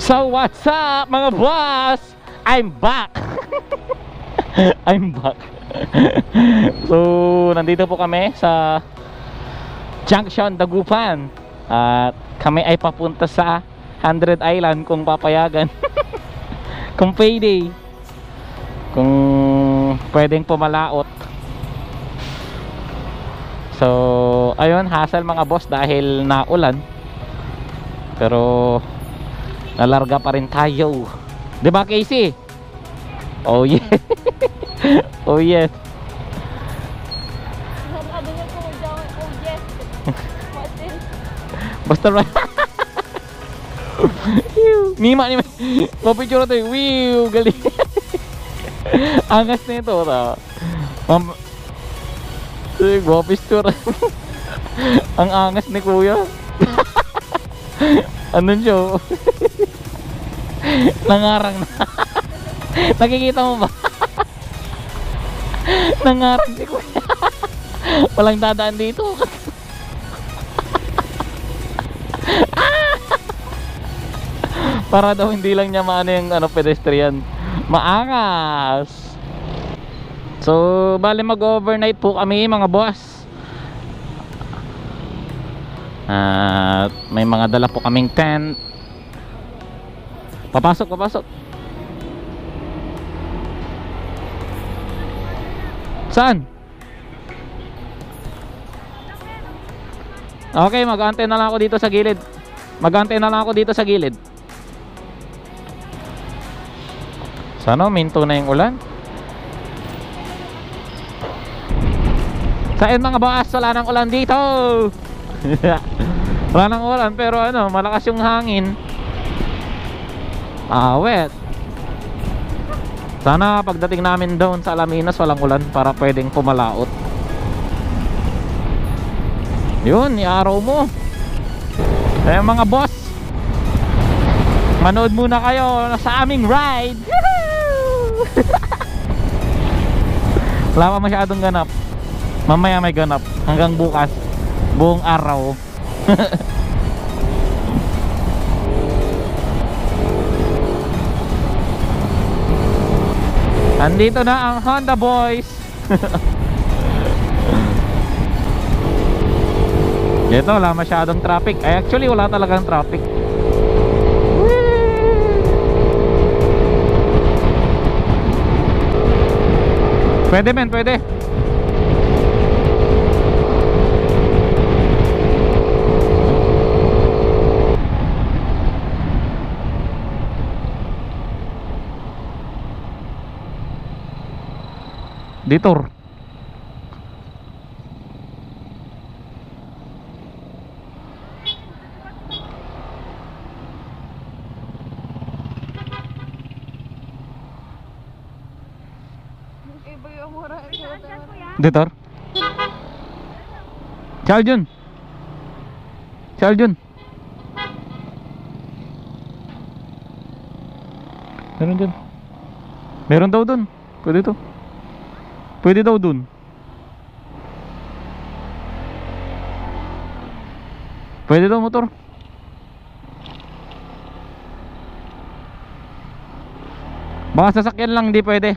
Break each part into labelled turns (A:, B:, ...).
A: So what's up mga boss? I'm back. I'm back. So nandito po kami sa Junction Dagupan at kami ay papunta sa 100 Island kung papayagan. Kung payday, kung pwedeng pumalaot. So ayun, hassle mga boss dahil naulan, pero nalarga pa rin tayo, diba Casey? Oh yeah. Oh yes. Basta right. Nima ni mapicture tayo. Wiw, galing. Angas na ito picture. Ang angas ni kuya. Ano siya? Nangarang na. Nakikita mo ba? Nangarang si kuya. Walang dadaan dito. Para daw hindi lang niya maano yung pedestrian. Maangas. So bali mag-overnight po kami mga boss. At may mga dala po kaming tent. Papasok. Saan? Okay, mag-antay na lang ako dito sa gilid. Sana minto na yung ulan. Saan mga boss? Wala nang ulan dito. Wala nang ulan pero malakas yung hangin. Wet. Sana pagdating namin doon sa Alaminos walang ulan para pwedeng pumalaot. Yun, i-araw mo. Kaya mga boss, manood muna kayo sa aming ride. Wala pa masyadong ganap. Mamaya may ganap. Hanggang bukas, buong araw. Andito na ang Honda Boys. Dito wala masyadong traffic. Actually wala talagang traffic. Pwede men, pwede. Detour. Detour. Charljun. Meron dun. Meron daw dun. Pwede to. Pwede daw dun. Pwede daw motor. Baka sasakyan lang hindi pwede.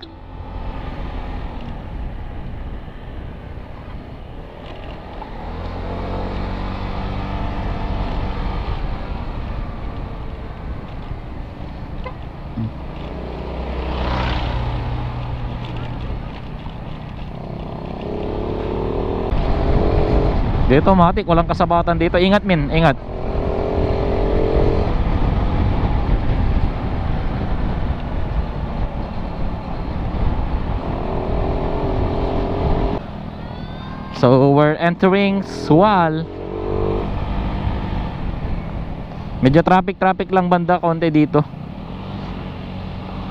A: Dito matik, walang kasabatan dito. Ingat min, ingat. So we're entering Sual. Medyo traffic lang banda konti dito.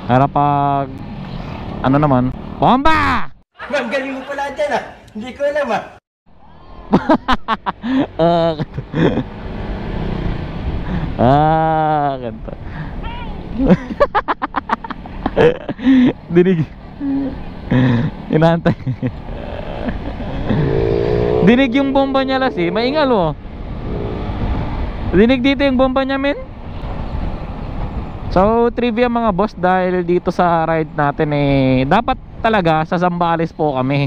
A: Para pag naman, bomba!
B: Ang galing mo pala dyan Hindi ko alam
A: ganito. Dinig. Inaantay. Dinig yung bomba niya Lassie. Maingal Dinig dito yung bomba niya men. So trivia mga boss, dahil dito sa ride natin dapat talaga sa Zambales po kami.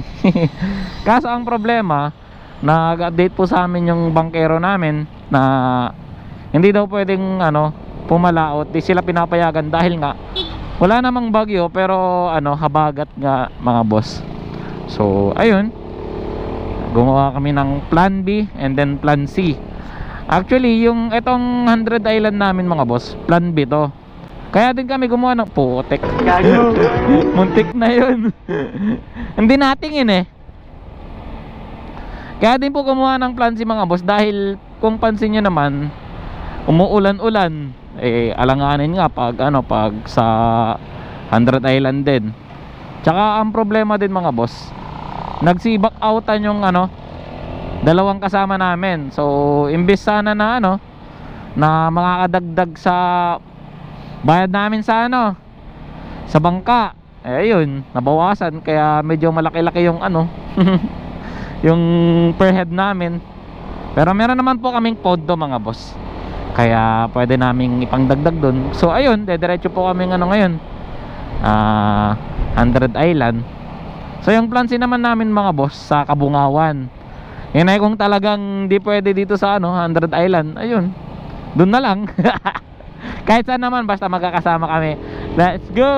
A: Kaso ang problema, nag-update po sa amin yung bangkero namin na hindi daw pwedeng pumalaot. Di sila pinapayagan dahil nga wala namang bagyo, pero habagat nga mga boss. So ayun, gumawa kami ng plan B and then plan C. Actually yung itong 100 Island namin mga boss, plan B to. Kaya din kami gumawa ng putek. Muntik na yun. Hindi natingin Kaya din po gumawa ng plan C mga boss, dahil kung pansin nyo naman, umuulan-ulan, alanganin nga pag sa 100 Island din. Tsaka ang problema din mga boss, nagsibak outan yung dalawang kasama namin. So imbis sana na na makakadagdag sa bayad namin sa sa bangka, ayun, nabawasan. Kaya medyo malaki-laki yung yung per head namin. Pero meron naman po kaming pondo mga boss, kaya pwede naming ipangdagdag dun. So ayun, dediretso po kaming ngayon 100 Island. So yung plan C naman namin mga boss, sa Kabungawan. Yun ay kung talagang di pwede dito sa 100 Island, ayun, dun na lang. Kahit saan naman, basta magkakasama kami. Let's go!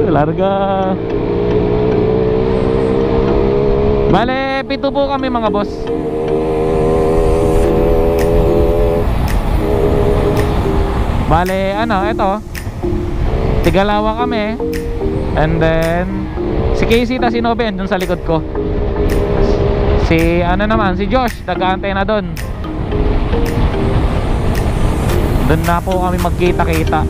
A: Larga. Bale, 7 po kami mga boss. Bale, ito, Tigalawa kami. And then si Casey ta si Nobe dun sa likod ko. Si si Josh nag-aantay na dun. Doon na po kami magkita-kita.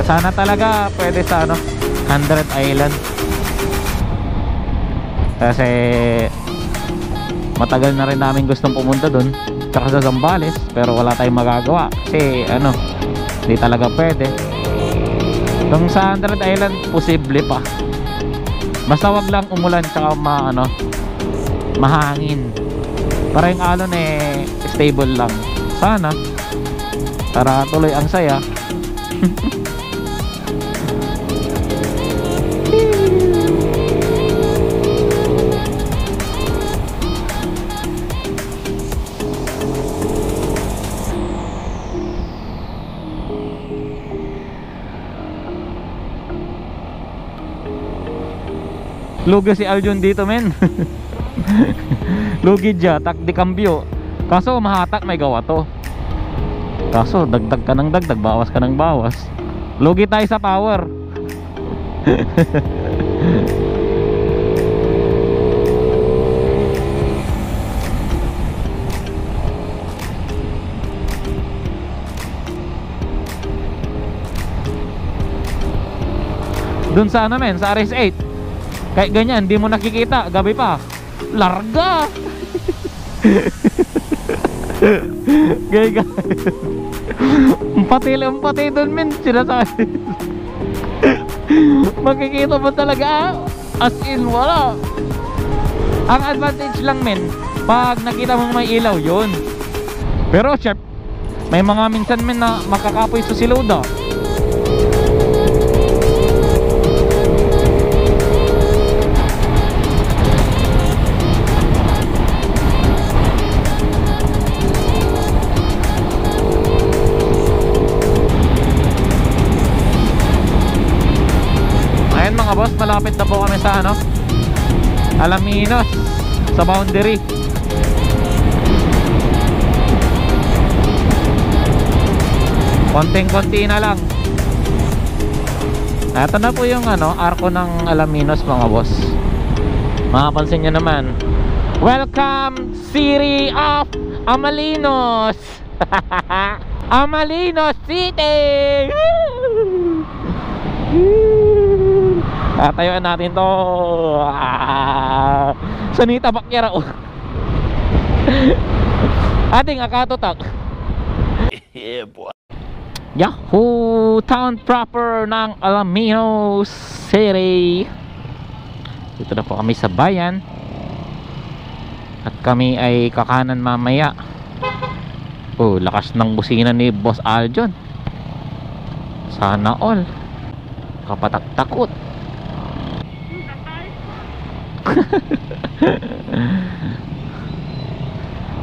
A: Sana talaga pwede sa 100 Island. Kasi matagal na rin namin gustong pumunta doon, tsaka sa Zambales, pero wala tayong magagawa kasi hindi talaga pwede. Kung sa 100 Island posible pa, basta wag lang umulan tsaka mahangin, para yung alon stable lang sana, para tuloy ang saya. Lugi si Aljun dito men. Lugi dya, tak di kambyo. Kaso mahatak may gawa to. Kaso dagdag ka ng dagdag, bawas ka ng bawas. Lugi tayo sa power. Dun sa men, sa RS8. Kahit ganyan, hindi mo nakikita, gabi pa. Larga! Gaya Empati dun men, sinasabi. Makikita mo talaga, as in wala. Ang advantage lang men, pag nakita mong may ilaw, yun. Pero chef, may mga minsan men na makakapoy sa siloda. Mga boss, malapit na po kami sa Alaminos, sa boundary. Konting-konti na lang. Ito na po yung arko ng Alaminos mga boss. Makapansin nyo naman, welcome City of Amalinos. Amalinos City. Tatayuan natin to. Sanita Bakyara. Ating akatotak. Yeah boy. Yahoo! Town proper ng Alaminos City. Dito na po kami sa bayan. At kami ay kakanan mamaya. Oh, lakas ng busina ni Boss Aljon. Sana all. Kapatak-takot.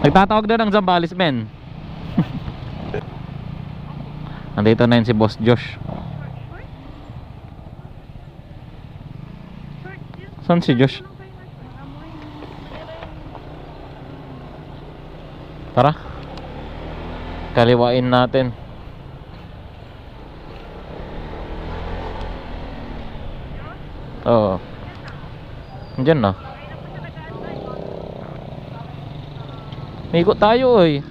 A: Nagtatawag doon ng Zambales, men. Nandito na yun si Boss Josh. Saan si Josh? Tara, kaliwain natin. Oo. Diyan na. Ikot tayo oy.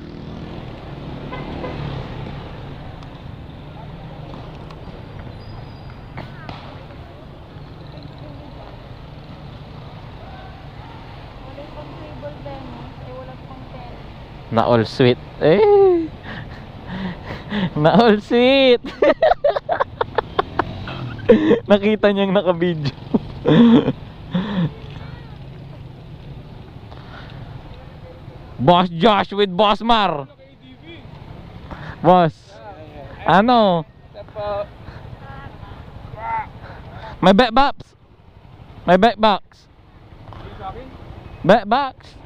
A: Na all sweet. Eh. Na all sweet. Nakita niyang naka-video. Boss Josh with Boss Mar. Boss. Ano? May back box. May back box. Back box.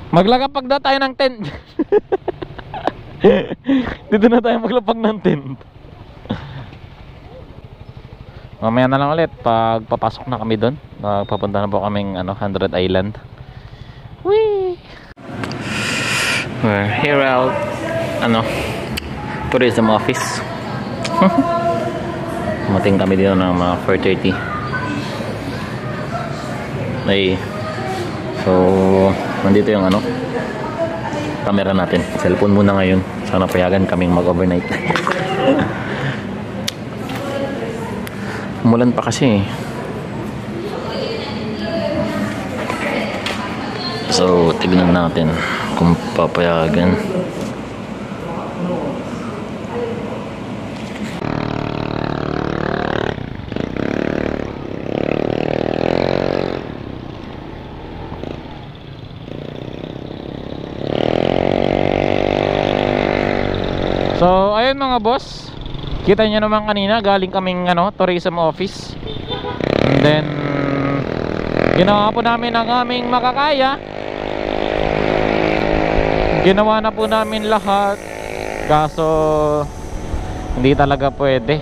A: Maglagapag na tayo ng tent. Dito na tayo maglapag ng tent. Mamaya na lang ulit pag papasok na kami doon. Papunta na po kaming 100 Island. Whee! We're here out tourism office. Mating kami dito ng mga 4:30. Ay, so nandito yung camera natin. Cellphone muna ngayon. Sana payagan kaming mag-overnight. Umulan pa kasi. So tignan natin kung papayagan. So ayun mga boss, kita nyo naman kanina galing kaming tourism office. And then ginawa po namin ang aming makakaya. Ginawa na po namin lahat. Kaso hindi talaga pwede.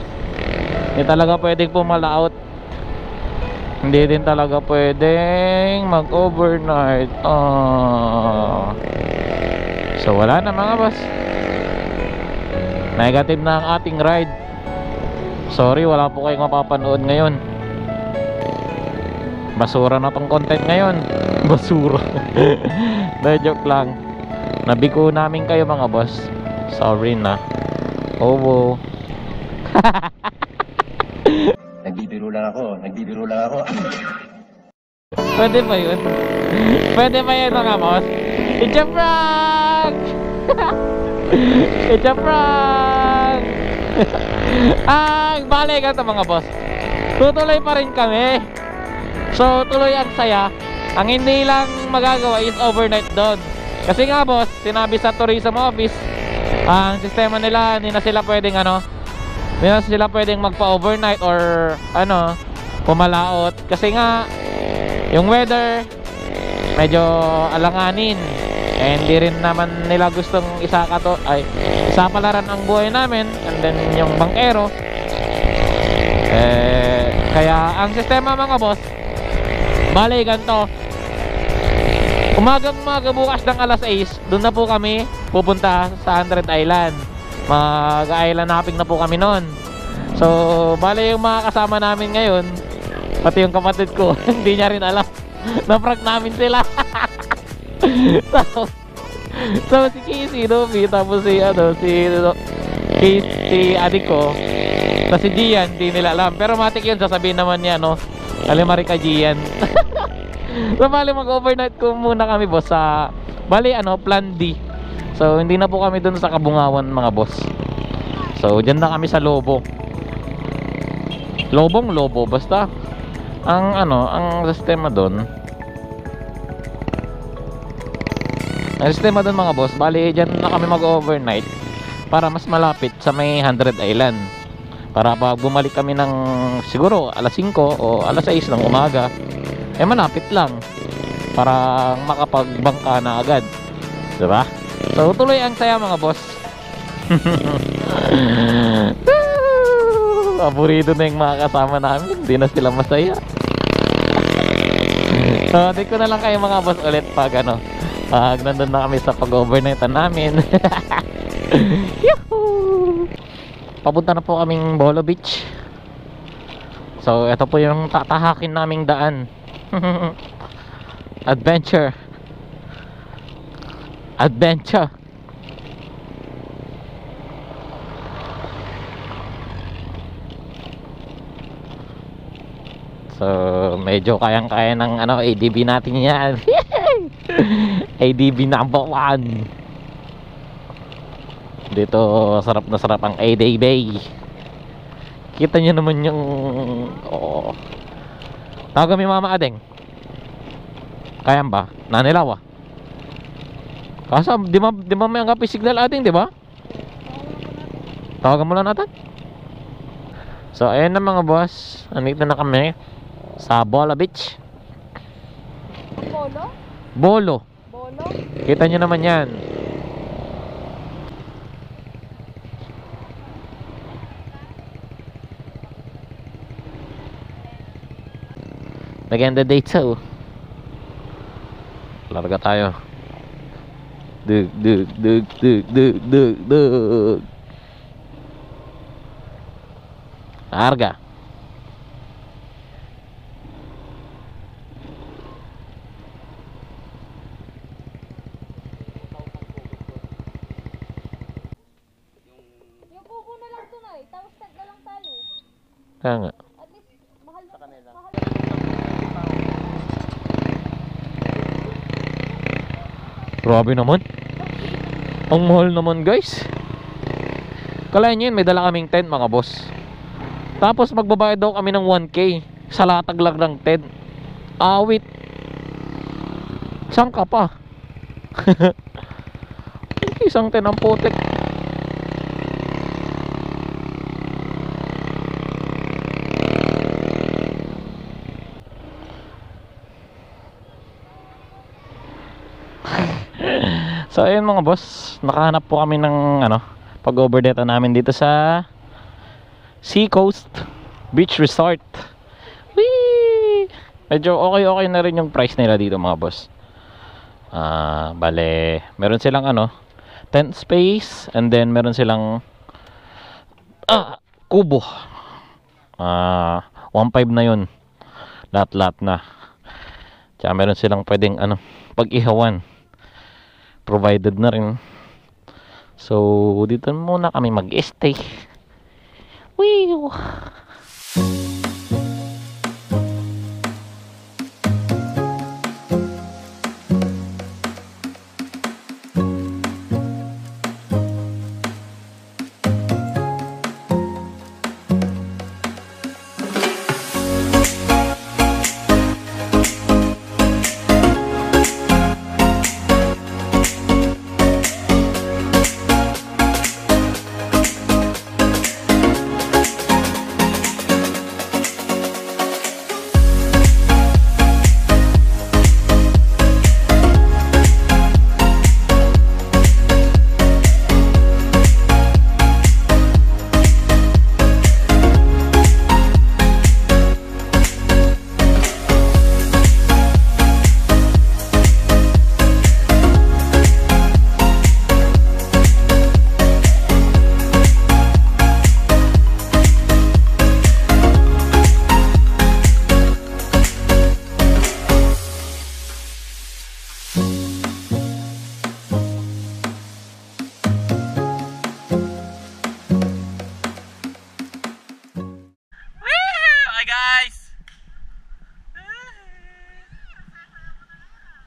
A: Hindi talaga pwedeng pumalaot. Hindi din talaga pwedeng mag-overnight. So wala na mga boss. Negative na ang ating ride. Sorry, wala po kayong mapapanood ngayon. Basura na tong content ngayon. Basura. Dahil joke lang. Nabiko namin kayo mga boss. Sorry na. Oh.
B: Nagbibiro lang ako.
A: Pwede ba yun? Pwede ba yun mga boss? It's a prank! It's a prank! Balik ito mga boss. Tutuloy pa rin kami. So tuloy ang saya. Ang hindi lang magagawa is overnight doon. Kasi nga boss, sinabi sa tourism office, ang sistema nila, hindi na sila pwedeng hindi na sila pwedeng magpa-overnight or pumalaot. Kasi nga yung weather medyo alanganin. Eh hindi rin naman nila gustong isapalaran ang buhay namin. And then yung bangkero, kaya ang sistema mga boss, bali ganito. Umaga bukas ng alas 6, doon na po kami pupunta sa 100 Island. Mag-island hopping na po kami noon. So bali yung mga kasama namin ngayon, pati yung kapatid ko, hindi niya rin alam. Na-prank namin sila. So si Casey, tapos si adik ko, tapos si Gian, hindi nila alam. Pero matik yun, sasabihin naman niya Alimarika Gian. So bali mag-overnight ko muna kami boss sa Plan D. So hindi na po kami dun sa Kabungawan mga boss. So dyan na kami sa Lobo. Lobong lobo, basta ang ano, ang sistema doon. Ang sistema doon mga boss, bali dyan na kami mag-overnight para mas malapit sa may 100 Island. Para pag bumalik kami ng siguro alas 5 o alas 6 ng umaga, eh malapit lang para makapagbangka na agad, diba? So tuloy ang saya mga boss. Aburido na yung mga kasama namin, hindi na sila masaya. So di ko na lang kayo mga boss ulit pag ano, pag nandun na kami sa pag-overnightan namin. Yuhuu! Papunta na po kaming Bolo Beach. So ito po yung tatahakin naming daan. Adventure. Adventure. So medyo kayang-kaya ng ano, ADB natin yan. ADB number 1. Dito sarap na sarap ang ADB. Kita nyo naman yung tawag kami Mama Adeng. Kaya ba? Nanilaw ah. Kaso di ba may anggapi signal ating, di ba? Tawagan mo lang natin. So ayan na mga boss, andito na kami sa Bolo Beach.
C: Bolo?
A: Bolo.
C: Bolo?
A: Kita nyo naman yan. Maganda date so. Larga tayo. Dug. Larga.
C: Yung kubo na lang tunay, tapos tag na lang tayo.
A: Kaya nga.
C: At least, mahal na kanila.
A: Grabe naman. Ang mahal naman guys. Kalahin nyo yun, may dala kaming tent mga boss. Tapos magbabayad daw kami ng 1K sa latag lang ng tent. Awit. Saan ka pa? Isang tent ang putik. So ayun mga boss, nakahanap po kami ng ano, pag-overdate namin dito sa Sea Coast Beach Resort. Whee! Medyo okay na rin yung price nila dito mga boss. Bale, meron silang ano, tent space, and then meron silang kubo. 1.5 na yun. Lahat na. Tsaka meron silang pwedeng ano, pag-ihawan. Provided na rin. So dito muna kami mag-stay. Wee!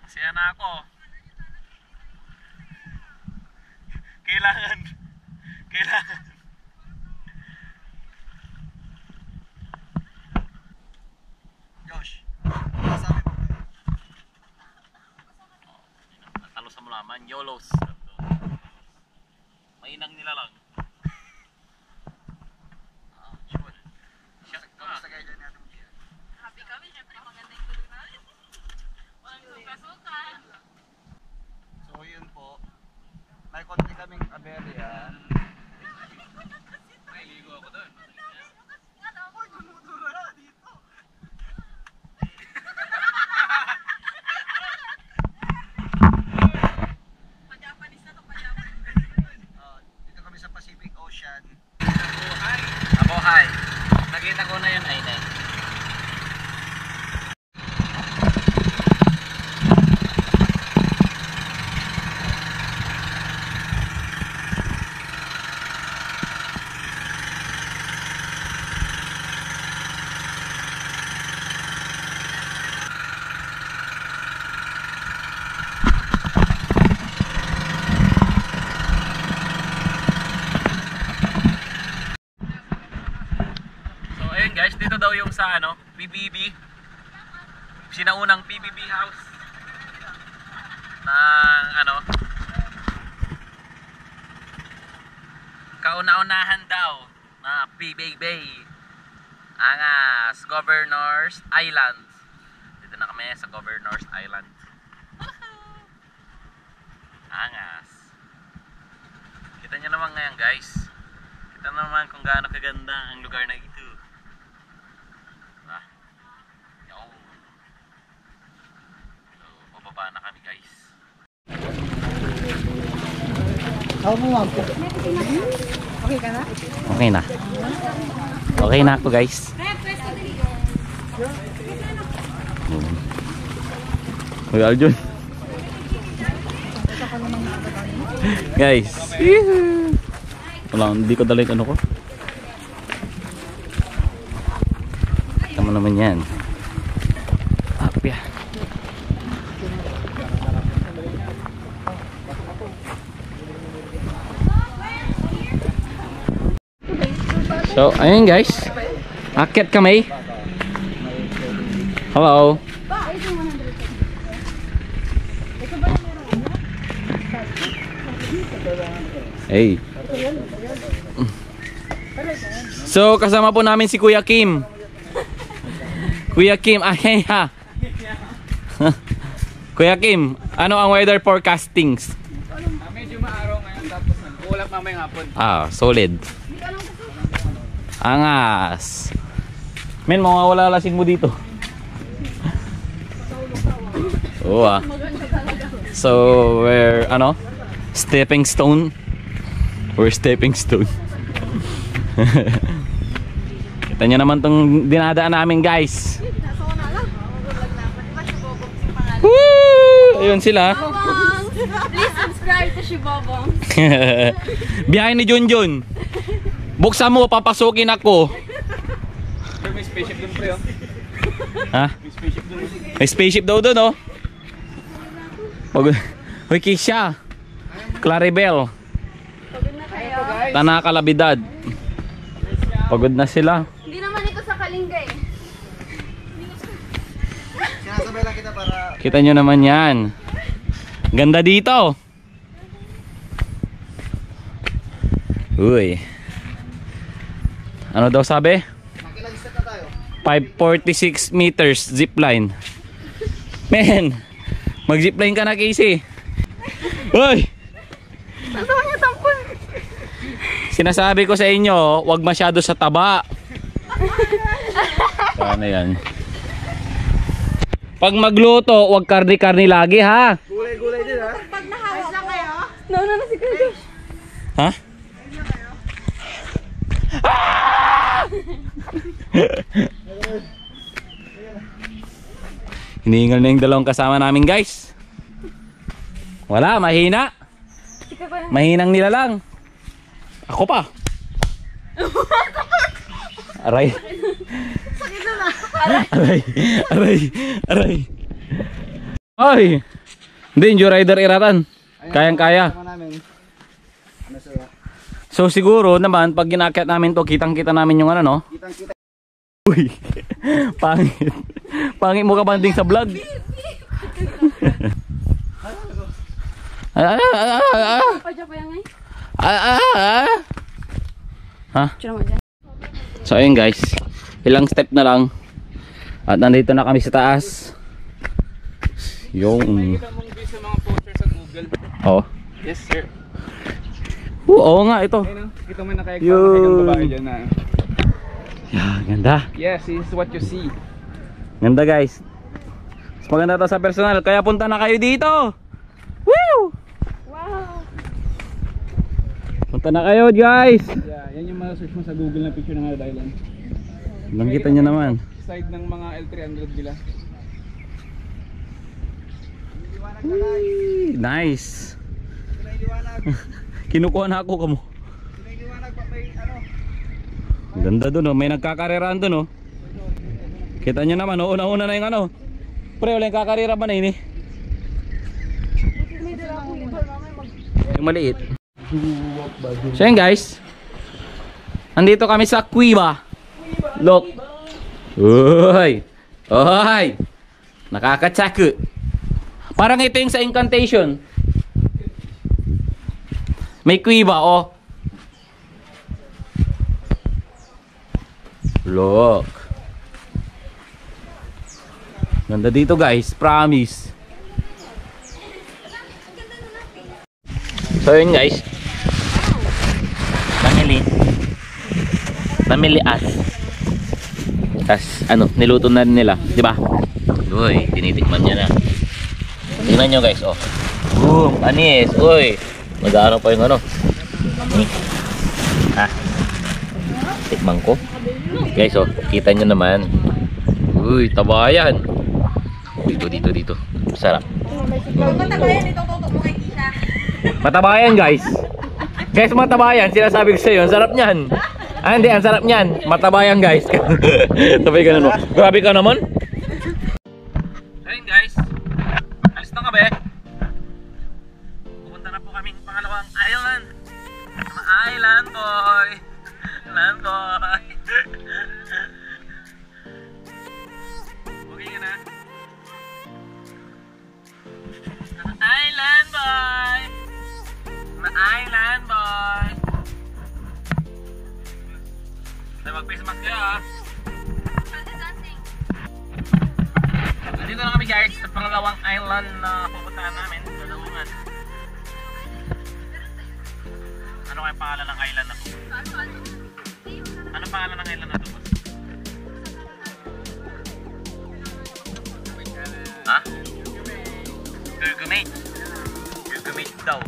A: Masaya na ako. Kailangan.
D: Josh, masabi mo.
A: Talo sa mulaman, YOLOs. Mainang nila lang. Sure. Shot ka.
D: Kamusta kayo dyan natin mo?
C: Happy kami, syempre maganda yung tulog namin. Walang suka-suka.
D: So yun po, may konti kaming aberya. May ligo ako doon. Uy, dumudura na dito.
C: Pa-Japanese na to, pa-Japanese.
D: Dito kami sa Pacific Ocean.
A: Abohay. Nakita ko na yun ay na. Guys, dito daw yung sa ano, PBB. Sinaunang PBB house ng ano, kauna-unahan daw na PBB Angas Governor's Island. Dito na kami sa Governor's Island. Angas. Kita nyo naman ngayon guys. Kita naman kung gaano kaganda ang lugar na ito. Bababa na kami guys. Okay na. Okay na ako guys. Uy Aljun. Guys. Wala, hindi ko dala yung ano ko. Tama naman yan. Apya. So, ayun guys. Akyat kami. Hello. Hey. So, kasama po namin si Kuya Kim. Kuya Kim, ay ha. Kuya Kim, ano ang weather forecastings?
D: Medyo maaraw ngayon tapos nag-ulap mamayang hapon.
A: Solid. Angas. Men, mawawala lasing mo dito. Oo So, we're, stepping stone. We're stepping stone. Kita nyo naman tong dinadaan namin guys. Woo! Ayun sila.
C: Please subscribe to Shibobong.
A: Biyahe ni Junjun. Buksan mo, papasukin ako.
D: May spaceship dun pre oh.
A: Ha?
D: May spaceship dun.
A: May spaceship daw doon, oh. Hoy, Kisha. Claribel.
C: Pagod na kayo.
A: Tanaka Labidad. Pagod na sila.
C: Hindi naman ito sa Kalinga eh.
D: Sinasabay lang kita para
A: Kita nyo naman yan. Ganda dito. Uy. Ano daw sabi?
D: makilagista na tayo.
A: 546 meters zipline. Men, mag-zipline ka na, Casey. Uy!
C: Saan niya tampon?
A: Sinasabi ko sa inyo, wag masyado sa taba. Paano yan? Pag magluto, wag karni-karni lagi, ha?
D: Gulay-gulay din ha.
C: Pag nahawak lang kayo? Nauna na si Kuya.
A: Ha? Hinihingal na yung dalawang kasama namin guys. Wala, mahina. Mahinang nila lang. Ako pa. Aray. Aray. Aray. Aray. Ay. Hindi, yung rider iratan. Kayang-kaya.
D: Sama namin. Ano sa'yo?
A: So siguro naman pag ginakyat namin to, kitang-kita namin yung ano, no?
D: Kitang-kita.
A: Uy. Pangit. Pangit mo ka banding sa vlog. Ha? So ayun guys, ilang step na lang at nandito na kami sa taas. Yung
E: Makikita mong view sa mga poster sa Google.
A: oh.
E: Yes sir.
A: Oo nga ito.
E: Ayun, kita mo nakayang babae dyan na.
A: Yeah, ganda.
E: Yes, this is what you see.
A: Ganda guys. Mas maganda to sa personal, kaya punta na kayo dito. Woo!
C: Wow!
A: Punta na kayo guys.
E: Yeah, yan yung search mo sa Google na picture ng Hard Island.
A: Nakita nyo naman.
E: Side ng mga L300 nila.
A: Uy, nice. Kinukuha na ako kamo. Ang ganda dun oh, may nagkakareraan dun oh. Kita nyo naman oh, una-una na yung ano. Pre, wala yung kakarera ba na ini? Yung maliit. So yun guys, andito kami sa Cuiba. Look. Uy. Uy. Nakakatsaku. Parang ito yung sa Incantation. May Cuiba oh. Look. Ganda dito guys, promise. So yun guys, namili as. Tas ano, niluto na rin nila, di ba? Uy, tinitikman niya na. Tingnan nyo guys, oh. Boom, anis, uy. Mag-aano pa yung ano. Ha? Tikman ko. Guys, oh, kita nyo naman. Uy, tabayan. Dito. Sarap.
D: Matabayan ito, tutok mo kay Kisha.
A: Matabayan guys. Guys, matabayan. Sinasabi ko sa iyo, ang sarap niyan. Ah, hindi, ang sarap niyan. Matabayan guys. Sabay ka na no. Grabe ka naman. Ayun guys. Alis na kami. Pupunta na po kami pangalawang island. Island boy. Island boy. Okay ka na? Island boy. Island boy. Mag-face mask kayo ha. Nandito na kami guys sa pangalawang island na pupuntahan namin. Dalawungan. Ano kaya pangalan ng island na to? Ano pangalan ng island na to? Ha? Gurgumate. Gurgumate daw.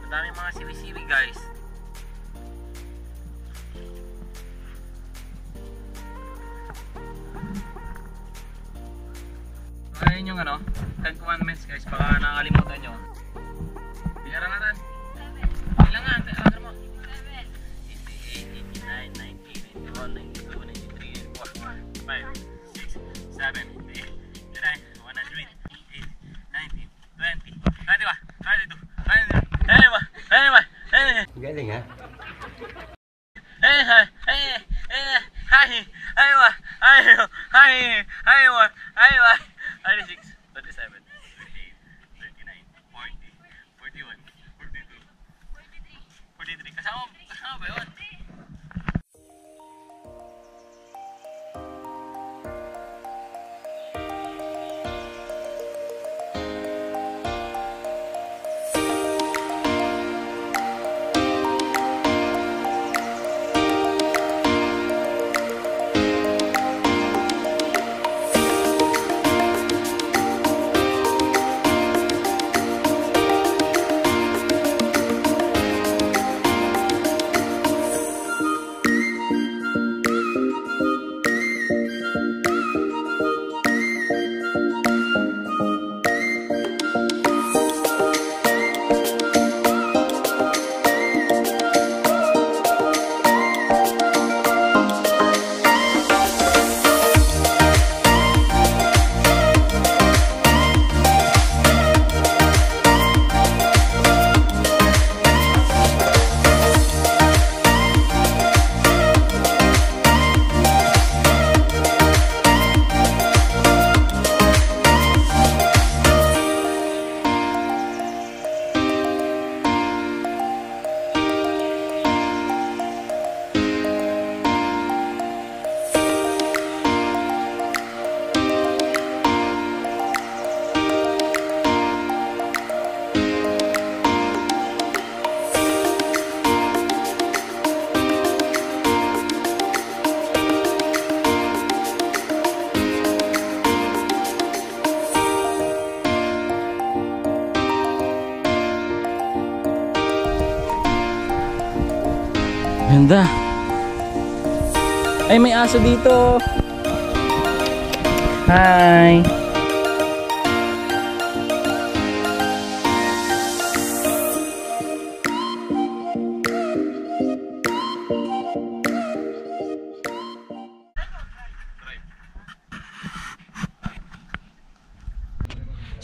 A: Madaming mga siwi-siwi guys. Ayan yung ano, 10 commandments guys, baka nakakalimutan nyo. Bigara natin. Ilan nga, agar mo? 88, 89, 90, 91, 92, 93, 94, 5, 6, 7, 8, 9, 100, 8, 19, 20, 21, 22, 23,
B: Galing ha?
A: Kasama ba yun? Ganda. Ay, may aso dito. Hi.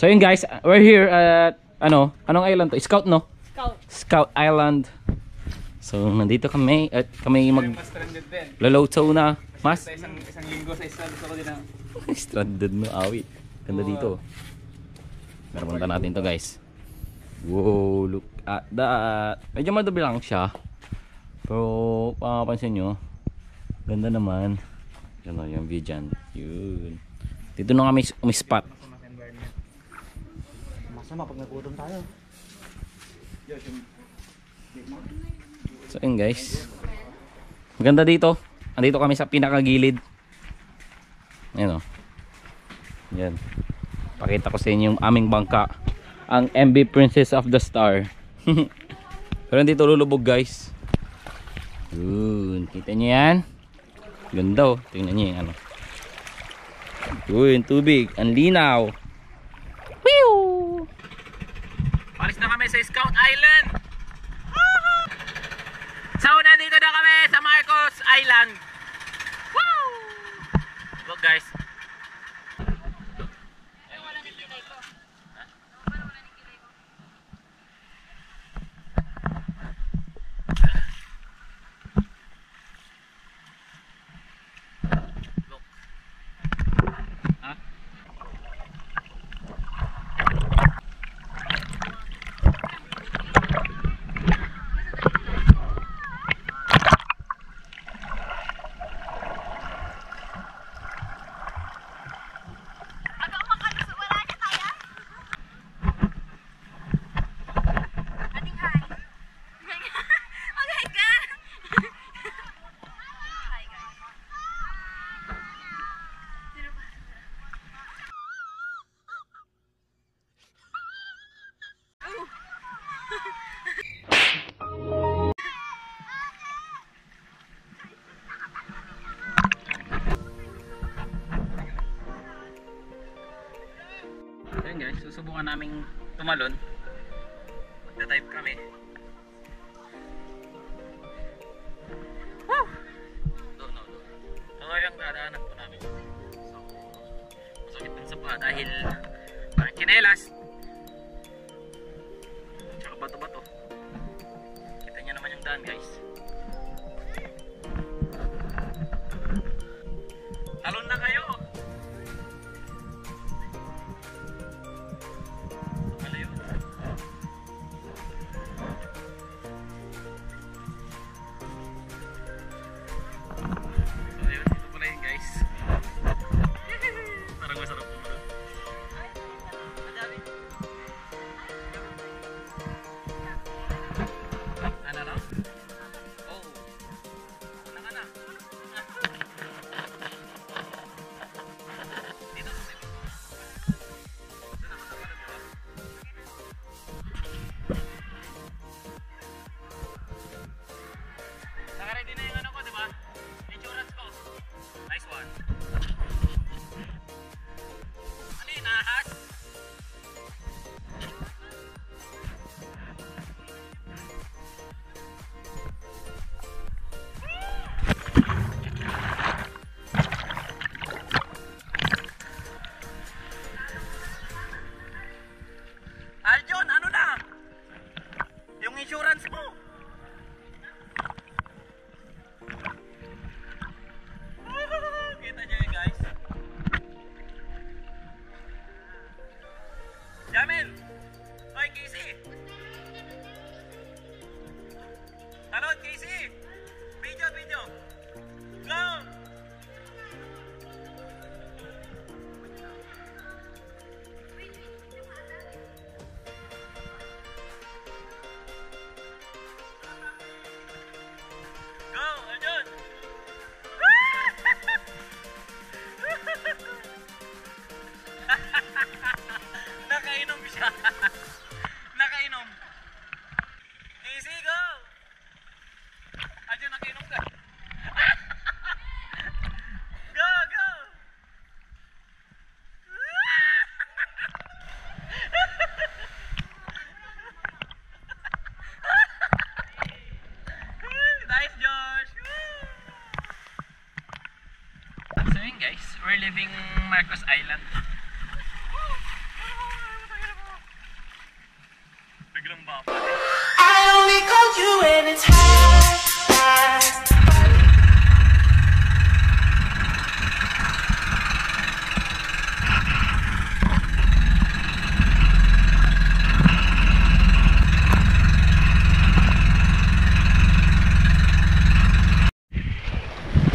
A: So yun guys, we're here at anong island to? Scout, no? Scout Island. So nandito kami at kami
E: Mas stranded din.
A: luluto na. Mas
E: Sa isang linggo sa isla, gusto ko din na.
A: stranded no, awit. Ganda dito. Pero punta natin to guys. Wow, look at that. Medyo madabi lang siya. Pero papansin nyo, ganda naman. Yan o, yung view dyan. Yun. Dito na kami umispot.
E: Masama pag nagutom tayo.
A: So yun guys, maganda dito. Andito kami sa pinakagilid. Ayan o. Yan. Pakita ko sa inyo yung aming bangka, ang MB Princess of the Star. Pero dito lulubog guys. Yun, kita nyo yan. Ganda o. Tingnan nyo yung ano. Yun, tubig. Ang linaw. Whew! Palis na kami sa Scout Island. So, nandito na kami sa Marcos Island. Woo! Look guys. Ayan guys, susubukan naming tumalon. Magda-dive kami. Woo! Doon. So yung dadaanan po namin. So, masakit din sa paa dahil parang chinelas. Tsaka bato-bato. Kita nyo naman yung daan guys. Talon na kayo! Insurance mo. Kita nyo yun guys. Jamil. Oy Casey. Talon Casey. Video. Go. leaving Marcos Island. Biglang ba?
F: I only call you when it's high.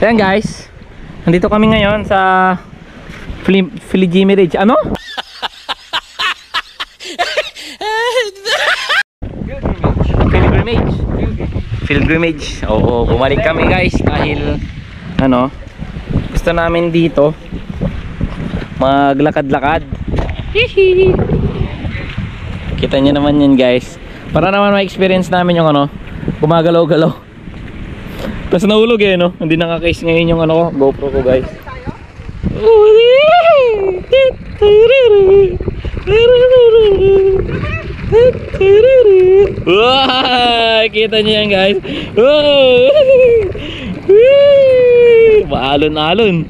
A: Ayan guys, nandito kami ngayon sa Pilgrimage. Ano? Pilgrimage. Oo, bumalik kami guys dahil ano, gusto namin dito maglakad-lakad. Kita nyo naman yan guys. Para naman ma-experience namin yung ano, gumagalaw-galaw. Tapos nahulog eh, no? Hindi nakakase ngayon yung ano ko, GoPro ko guys. Wow! Kita niyo yan guys. Maalon-alon.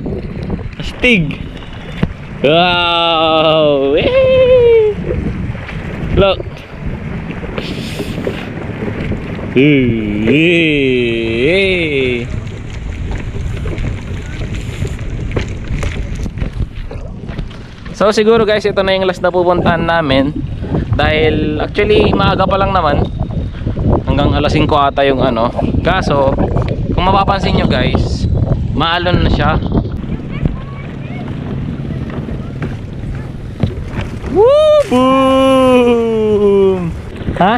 A: Astig. Wow! Look. So siguro guys, ito na yung last na pupuntahan namin. Dahil actually maaga pa lang naman. Hanggang alas 5 ata yung ano. Kaso kung mapapansin nyo guys, maalon na siya. Woo! Boom! Ha?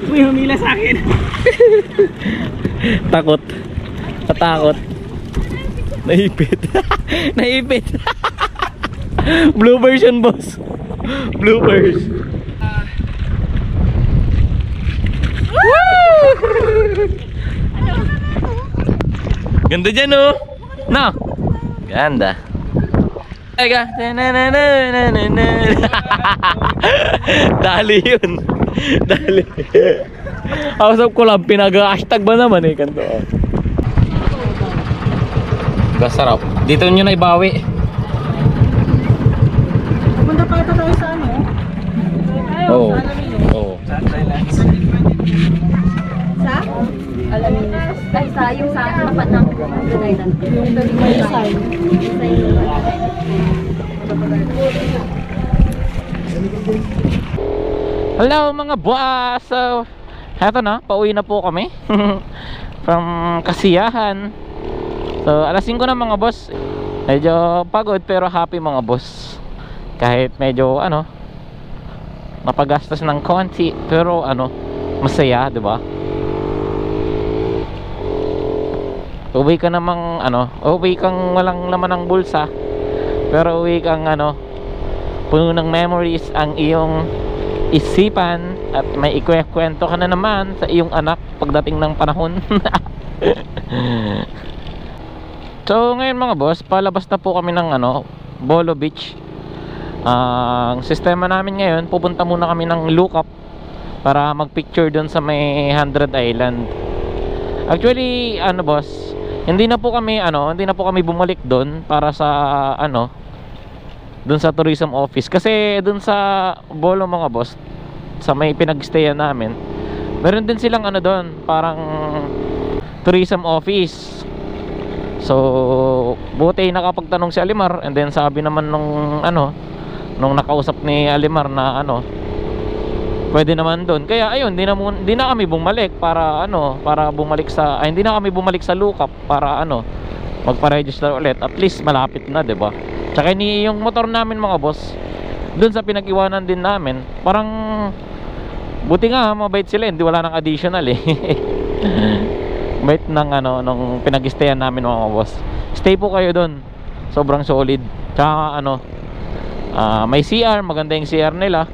E: May humila sa akin.
A: Takot. Natakot. Naipit. Naipit. Blue version boss. Bloopers. Ganda dyan oh. No. Ganda. Ega. Dali yun. Dali. House of Collab, pinag-hashtag ba naman eh kanto. Gasarap. Dito nyo na ibawi.
D: Punta pa ito tayo sa ano?
A: Oo. Oo.
D: Sa? Alaminos. Ay, sa yung sa tapat ng Rhode Island. Yung may sign.
A: Hello mga boss. So, eto na, pauwi na po kami from Kasiyahan. So, alas 5 na mga boss. Medyo pagod pero happy mga boss. Kahit medyo ano, mapagastos ng konti pero ano, masaya, 'di ba? Uwi ka namang ano, uwi kang walang laman ng bulsa. Pero uwi kang ano, puno ng memories ang iyong isipan at may ikwento ka na naman sa iyong anak pagdating ng panahon. So ngayon mga boss, palabas na po kami ng ano, Bolo Beach. Ang sistema namin ngayon, pupunta muna kami ng Lookup para magpicture dun sa may 100 Island. Actually ano boss, hindi na po kami bumalik doon para sa ano, doon sa tourism office kasi doon sa Bolo mga boss, sa may pinagstayan namin, meron din silang ano doon, parang tourism office. So buti nakapagtanong si Alimar, and then sabi naman nung ano, nung nakausap ni Alimar na ano, pwede naman doon. Kaya ayun, hindi na kami bumalik para ano, para bumalik sa hindi na kami bumalik sa Lookup para ano, magpa-register ulit. At least malapit na, 'di ba? Tsaka yung motor namin mga boss, doon sa pinag-iwanan din namin, parang buti nga mabait sila, hindi wala nang additional eh. Bait ng ano, nung pinag-stayan namin mga boss. Stay po kayo doon. Sobrang solid. Tsaka ano, may CR, maganda yung CR nila.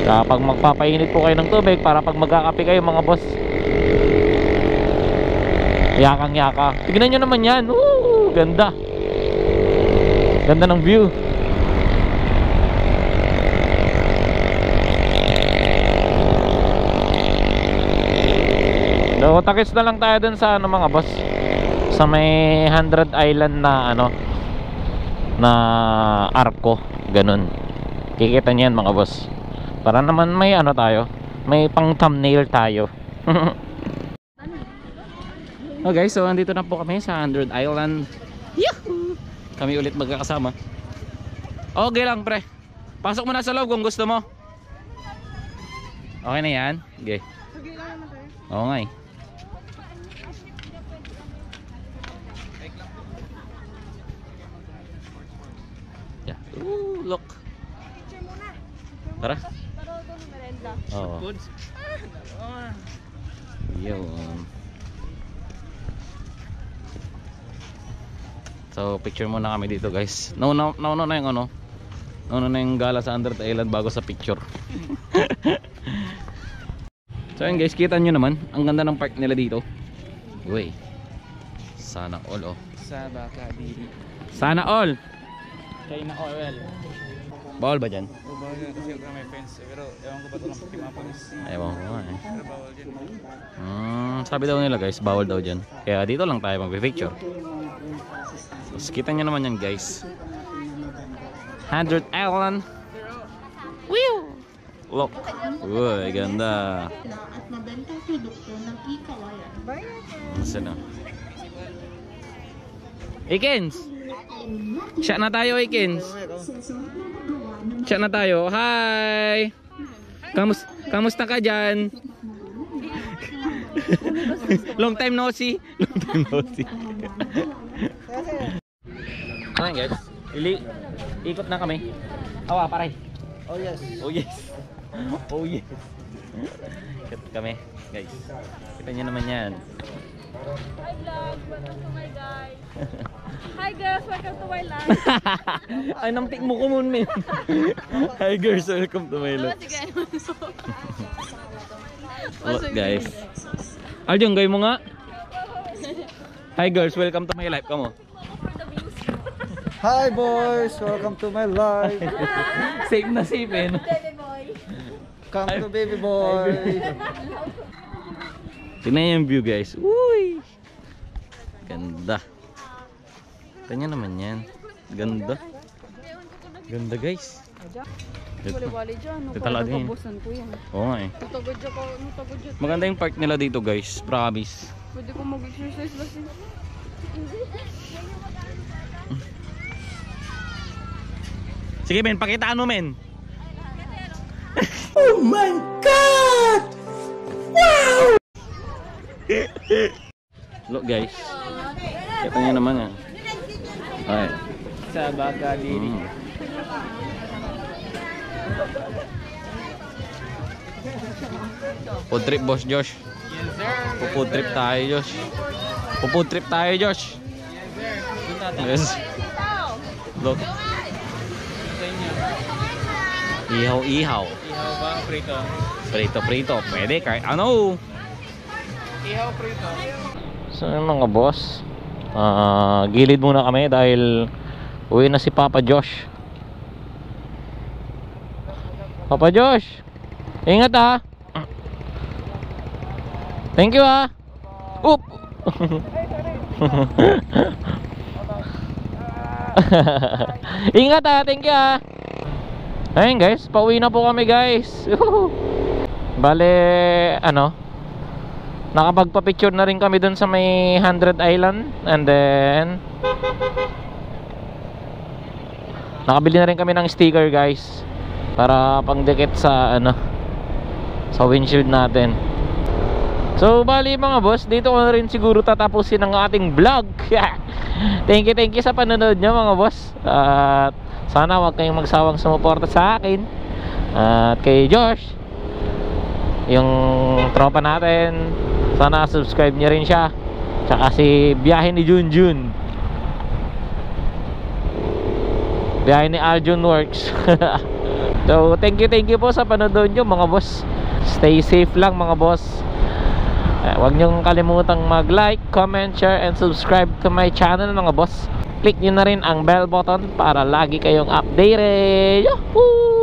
A: Kapag magpapainit po kayo ng tubig para pag magkakape kayo mga boss, yakang yaka. Tignan nyo naman yan. Ganda. Ganda ng view. So takits na lang tayo dun sa ano mga boss, sa may 100 Island na ano, na arko, ganun. Kikita niyan mga boss. Para naman may ano tayo, may pang thumbnail tayo. Oh guys, so andito na po kami sa 100 Island. Yahoo! Kami ulit magkakasama. Okay lang pre, pasok mo na sa loob kung gusto mo. Okay na yan? Okay. Oo nga eh. Yeah. Ooh, look. Tara. Oo. Yun. So picture muna kami dito guys. Nauna na yung ano. Nauna na yung gala sa 100 Island bago sa picture. So yun guys, kita nyo naman ang ganda ng park nila dito. Uy, sana all oh.
E: Sa baka diri.
A: Sana all.
E: Kaya na oil.
A: Bawal ba dyan?
E: O bawal yan kasi may fence. Pero ewan ko ba ito lang pagkimapalis.
A: Ewan ko nga eh.
E: Pero bawal dyan.
A: Sabi daw nila guys, bawal daw dyan. Kaya dito lang tayo magpipicture. So kita nyo naman yan guys. 100 Island. Whew! Look. Uy, ganda.
G: At mabenta produkto ng e-kawayan.
A: Masa na? Ikens! Shot na tayo, Ikens! Shot na tayo. Hi! Kamusta ka dyan? Long time no see. Long time no see. Ayan guys, ikot na kami. Awa, paray.
E: Oh yes.
A: Oh yes. Oh yes. Ikot kami guys. Kita nyo naman yan.
C: Hi vlog, welcome to my guys. Hi girls, welcome to my life.
A: Ay, nampik mo ko mun, men. Hi girls, welcome to my life. Look guys. Aljong, gawin mo nga. Hi girls, welcome to my life. Kamo.
E: Hi boys, welcome to my life.
A: Safe na safe eh. No?
E: Come to baby boy.
A: Tingnan yung view guys. Uy! Ganda. Tingnan naman yan. Ganda. Ganda guys.
D: Wali-wali dyan.
A: Ito talaga yun.
D: Kabusan ko yan.
A: Oo nga eh.
D: Tutagod dyan ko. Tutagod dyan.
A: Maganda yung park nila dito guys. Promise.
D: Pwede ko mag-exercise kasi.
A: Sige men, pakitaan mo men.
F: Oh my God!
A: Look guys. Kita nyo naman yan. Okay.
E: Sa baka diri.
A: Food trip boss Josh.
E: Yes sir.
A: Food trip tayo Josh. Food trip tayo Josh. Yes. Look.
E: Sa inyo.
A: Ihaw.
E: Ihaw ba? Prito.
A: Prito. Pwede kahit ano.
E: Ihaw prito.
A: So yun mga boss, gilid muna kami dahil uwi na si Papa Josh. Papa Josh, ingat ha. Thank you ha. Oop. Ingat ha, thank you ha. Ayun guys, pauwi na po kami guys. Bale, ano, nakapagpa-picture na rin kami dun sa may 100 Island. And then nakabili na rin kami ng sticker guys, para pangdikit sa ano, sa windshield natin. So bali mga boss, dito ko na rin siguro tatapusin ang ating vlog. Thank you sa panonood nyo mga boss. At sana wag kayong magsawang sumuporta sa akin at kay Josh, yung tropa natin. Sana subscribe nyo rin siya. Tsaka si biyahe ni Junjun, biyahe ni Arjun Works. So thank you po sa panonood nyo mga boss. Stay safe lang mga boss. Huwag nyong kalimutang mag-like, comment, share, and subscribe to my channel mga boss. Click nyo na rin ang bell button para lagi kayong updated. Yahoo!